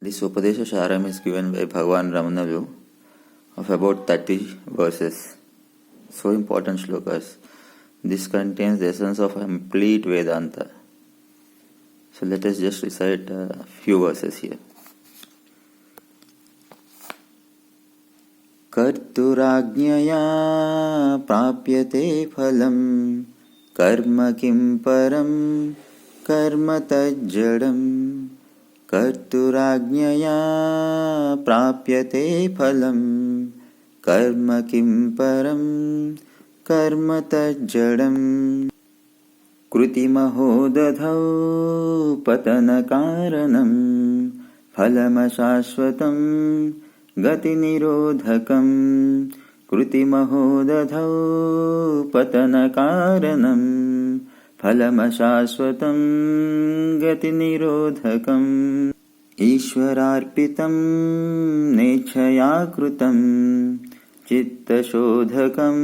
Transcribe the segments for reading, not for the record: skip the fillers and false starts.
This Upadesha Saram is given by Bhagavan Ramanalu of about 30 verses. So important shlokas. This contains the essence of complete Vedanta. So let us just recite a few verses here. कर्तुराज्ञया प्राप्यते फलं कर्म किं परं कर्म तज्जडम् कर्तुराज्ञया प्राप्यते फलं कर्म किं परं कर्म तज्जडम् कृतिमहो दधौ पतनकारणं फलमशाश्वतं गतिनिरोधकं कृतिमहो दधौ पतनकारणं फलमशाश्वतं गतिनिरोधकम् ईश्वरार्पितं नेच्छया कृतं चित्तशोधकं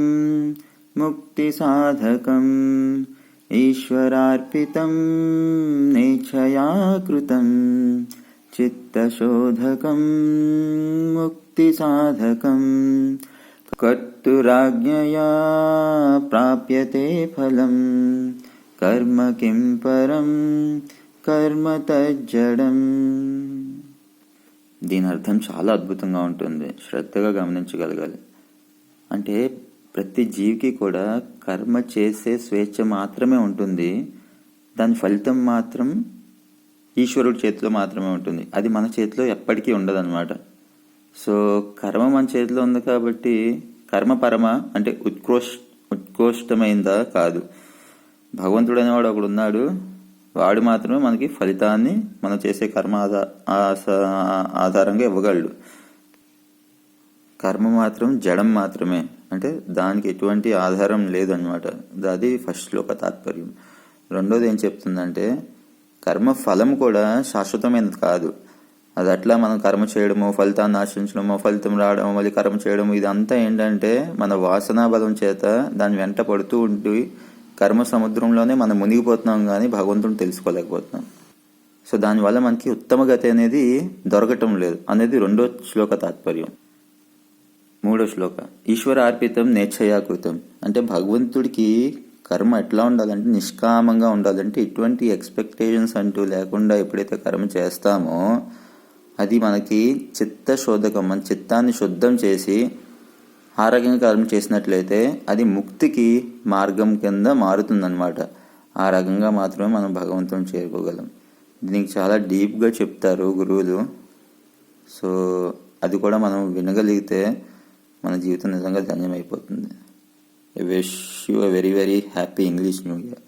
मुक्तिसाधकम् ईश्वरार्पितं नेच्छया कृतं चित्तशोधकं मुक्तिसाधकम् कर्तुराज्ञया प्राप्यते फलं कर्म किं परं कर्म తజ్జడం. దీని అర్థం చాలా అద్భుతంగా ఉంటుంది, శ్రద్ధగా గమనించగలగాలి. అంటే ప్రతి జీవికి కూడా కర్మ చేసే స్వేచ్ఛ మాత్రమే ఉంటుంది, దాని ఫలితం మాత్రం ఈశ్వరుడి చేతిలో మాత్రమే ఉంటుంది. అది మన చేతిలో ఎప్పటికీ ఉండదన్నమాట. సో కర్మ మన చేతిలో ఉంది కాబట్టి కర్మ పరమ అంటే ఉత్కృష్టమైందా కాదు. భగవంతుడు అనేవాడు ఒకడు ఉన్నాడు, వాడు మాత్రమే మనకి ఫలితాన్ని మనం చేసే కర్మ ఆధారంగా ఇవ్వగలడు. కర్మ మాత్రం జడం మాత్రమే, అంటే దానికి ఎటువంటి ఆధారం లేదన్నమాట. అది ఫస్ట్ శ్లోక తాత్పర్యం. రెండోది ఏం చెప్తుందంటే కర్మ ఫలం కూడా శాశ్వతమైనది కాదు. అది అట్లా మనం కర్మ చేయడము, ఫలితాన్ని ఆశించడము, ఫలితం రావడము, మళ్ళీ కర్మ చేయడము, ఇదంతా ఏంటంటే మన వాసనా బలం చేత దాని వెంట పడుతూ ఉండి కర్మ సముద్రంలోనే మనం మునిగిపోతున్నాం, కానీ భగవంతుని తెలుసుకోలేకపోతున్నాం. సో దానివల్ల మనకి ఉత్తమ గతి అనేది దొరకటం లేదు అనేది రెండో శ్లోక తాత్పర్యం. మూడో శ్లోక ఈశ్వర అర్పితం నేచ్ఛయా కృతం. అంటే భగవంతుడికి కర్మ ఎట్లా ఉండాలంటే నిష్కామంగా ఉండాలంటే ఎటువంటి ఎక్స్పెక్టేషన్స్ అంటూ లేకుండా ఎప్పుడైతే కర్మ చేస్తామో అది మనకి చిత్తశోధకం, మన చిత్తాన్ని శుద్ధం చేసి ఆరోగ్యంగా కర్మ చేసినట్లయితే అది ముక్తికి మార్గం కింద మారుతుందన్నమాట. ఆ రకంగా మాత్రమే మనం భగవంతుని చేరుకోగలం. దీనికి చాలా డీప్గా చెప్తారు గురువులు. సో అది కూడా మనం వినగలిగితే మన జీవితం నిజంగా ధన్యమైపోతుంది. I wish you a very, very happy English New Year.